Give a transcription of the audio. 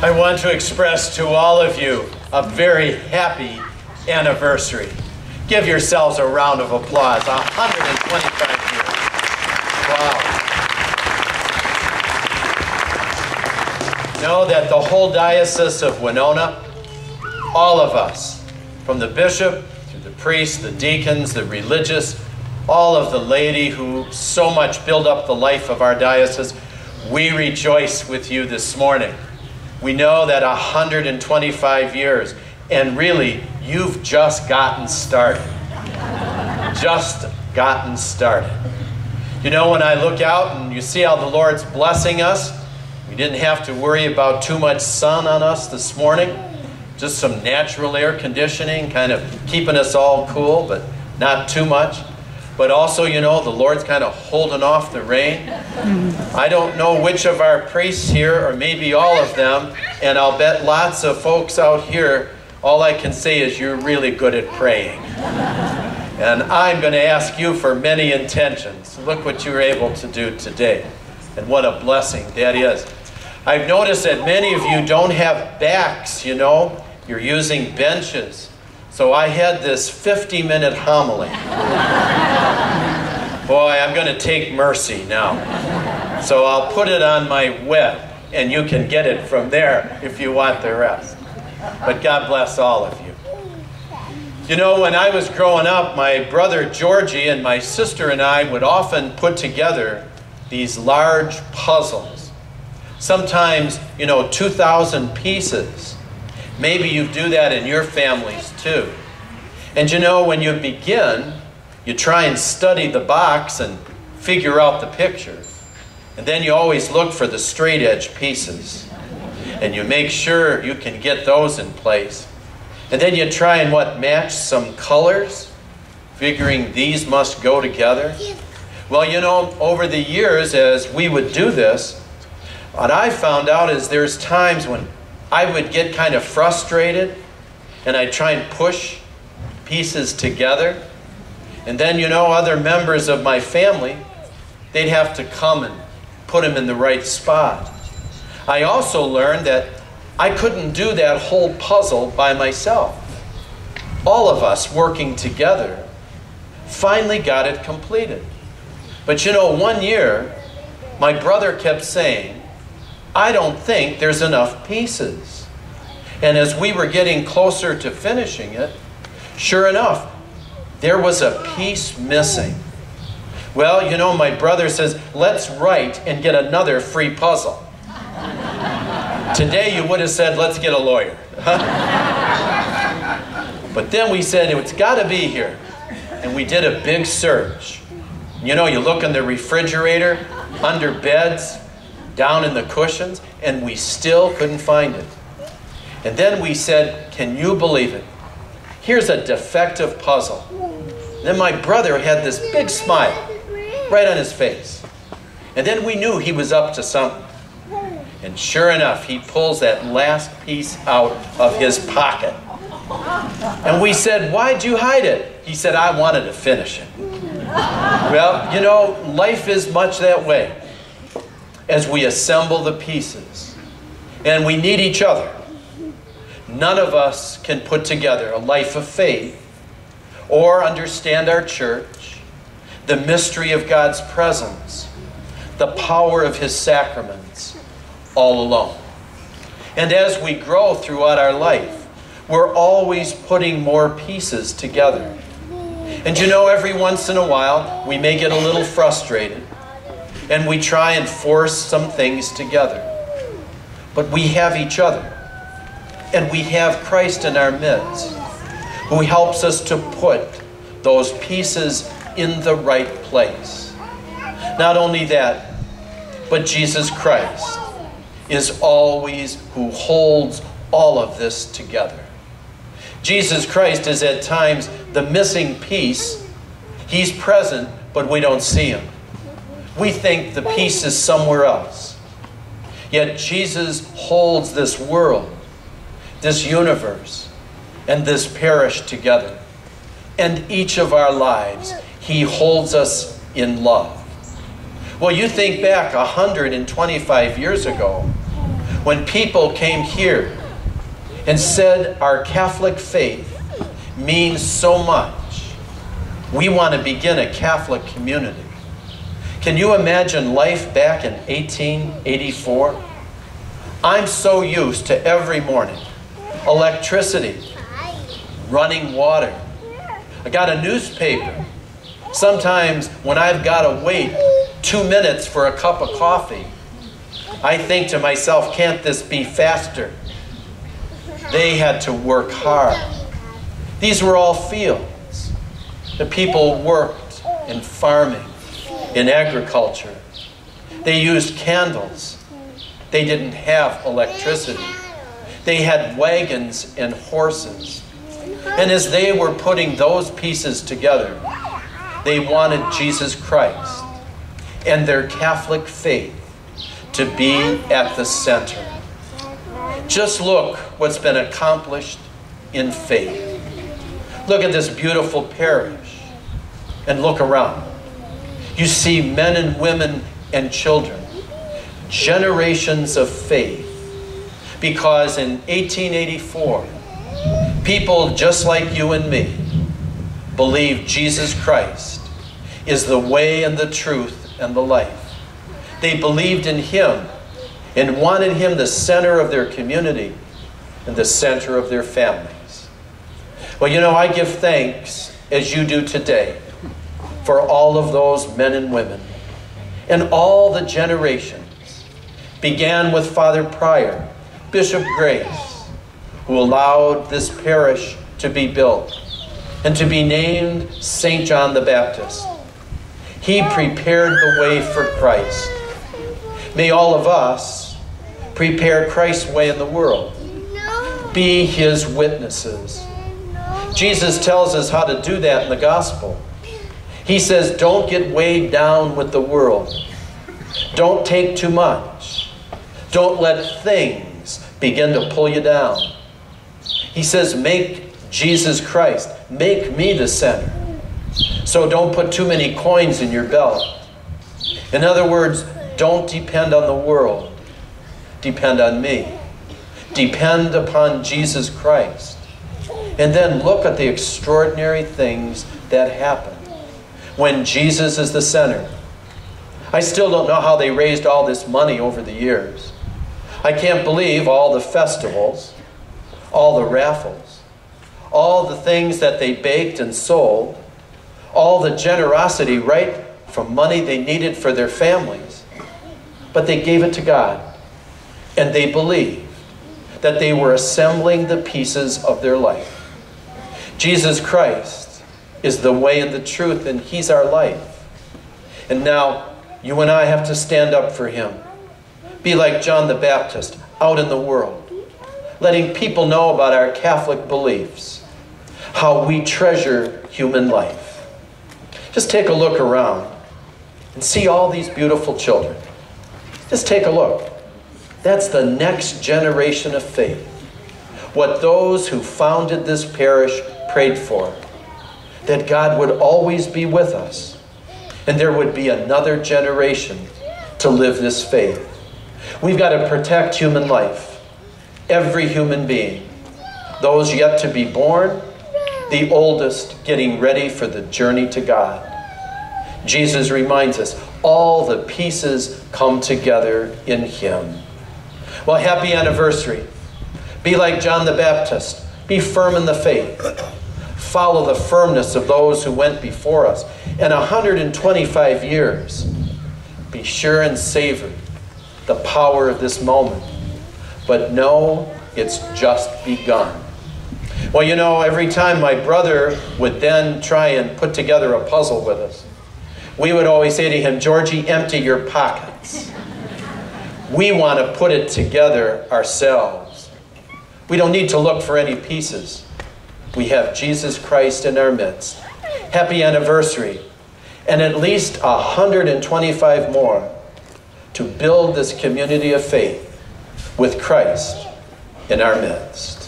I want to express to all of you a very happy anniversary. Give yourselves a round of applause. 125 years. Wow. Know that the whole Diocese of Winona, all of us, from the bishop to the priests, the deacons, the religious, all of the laity who so much build up the life of our diocese, we rejoice with you this morning. We know that 125 years, and really, you've just gotten started. Just gotten started. You know, when I look out and you see how the Lord's blessing us, we didn't have to worry about too much sun on us this morning. Just some natural air conditioning, kind of keeping us all cool, but not too much. But also, you know, the Lord's kind of holding off the rain. I don't know which of our priests here, or maybe all of them, and I'll bet lots of folks out here, all I can say is you're really good at praying. And I'm going to ask you for many intentions. Look what you were able to do today. And what a blessing that is. I've noticed that many of you don't have backs, you know. You're using benches. So I had this 50-minute homily. Boy, I'm going to take mercy now. So I'll put it on my web, and you can get it from there if you want the rest. But God bless all of you. You know, when I was growing up, my brother Georgie and my sister and I would often put together these large puzzles. Sometimes, you know, 2,000 pieces. Maybe you do that in your families too. And you know, when you begin, you try and study the box and figure out the picture. And then you always look for the straight edge pieces. And you make sure you can get those in place. And then you try and match some colors, figuring these must go together. Well, you know, over the years as we would do this, what I found out is there's times when I would get kind of frustrated and I'd try and push pieces together. And then, you know, other members of my family, they'd have to come and put them in the right spot. I also learned that I couldn't do that whole puzzle by myself. All of us working together finally got it completed. But you know, one year, my brother kept saying, I don't think there's enough pieces. And as we were getting closer to finishing it, sure enough, there was a piece missing. Well, you know, my brother says, let's write and get another free puzzle. Today you would have said, let's get a lawyer. But then we said, it's got to be here. And we did a big search. You know, you look in the refrigerator, under beds, down in the cushions, and we still couldn't find it. And then we said, can you believe it? Here's a defective puzzle. Then my brother had this big smile right on his face. And then we knew he was up to something. And sure enough, he pulls that last piece out of his pocket. And we said, why'd you hide it? He said, I wanted to finish it. Well, you know, life is much that way as we assemble the pieces. And we need each other. None of us can put together a life of faith or understand our church, the mystery of God's presence, the power of His sacraments, all alone. And as we grow throughout our life, we're always putting more pieces together. And you know, every once in a while, we may get a little frustrated, and we try and force some things together. But we have each other. And we have Christ in our midst, who helps us to put those pieces in the right place. Not only that, but Jesus Christ is always who holds all of this together. Jesus Christ is at times the missing piece. He's present, but we don't see Him. We think the piece is somewhere else. Yet Jesus holds this world, this universe, and this parish together. And each of our lives, He holds us in love. Well, you think back 125 years ago, When people came here and said our Catholic faith means so much, we want to begin a Catholic community. Can you imagine life back in 1884? I'm so used to every morning, electricity, running water. I got a newspaper. Sometimes when I've got to wait 2 minutes for a cup of coffee, I think to myself, can't this be faster? They had to work hard. These were all fields. The people worked in farming, in agriculture. They used candles. They didn't have electricity. They had wagons and horses. And as they were putting those pieces together, they wanted Jesus Christ and their Catholic faith to be at the center. Just look what's been accomplished in faith. Look at this beautiful parish and look around. You see men and women and children, generations of faith, because in 1884, people just like you and me believed Jesus Christ is the way and the truth and the life. They believed in Him and wanted Him the center of their community and the center of their families. Well, you know, I give thanks, as you do today, for all of those men and women and all the generations. Began with Father Prior, Bishop Grace, who allowed this parish to be built and to be named St. John the Baptist. He prepared the way for Christ. May all of us prepare Christ's way in the world. Be His witnesses. Jesus tells us how to do that in the gospel. He says, don't get weighed down with the world. Don't take too much. Don't let things begin to pull you down. He says, make Jesus Christ, make me the center. So don't put too many coins in your belt. In other words, don't depend on the world. Depend on me. Depend upon Jesus Christ. And then look at the extraordinary things that happen when Jesus is the center. I still don't know how they raised all this money over the years. I can't believe all the festivals, all the raffles, all the things that they baked and sold, all the generosity right from money they needed for their families. But they gave it to God, and they believed that they were assembling the pieces of their life. Jesus Christ is the way and the truth, and He's our life. And now, you and I have to stand up for Him. Be like John the Baptist out in the world, letting people know about our Catholic beliefs, how we treasure human life. Just take a look around and see all these beautiful children. Just take a look. That's the next generation of faith. What those who founded this parish prayed for, that God would always be with us, and there would be another generation to live this faith. We've got to protect human life, every human being, those yet to be born, the oldest getting ready for the journey to God. Jesus reminds us, all the pieces come together in Him. Well, happy anniversary. Be like John the Baptist. Be firm in the faith. Follow the firmness of those who went before us. And 125 years, be sure and savor the power of this moment. But know it's just begun. Well, you know, every time my brother would then try and put together a puzzle with us, we would always say to him, Georgie, empty your pockets. We want to put it together ourselves. We don't need to look for any pieces. We have Jesus Christ in our midst. Happy anniversary. And at least 125 more to build this community of faith with Christ in our midst.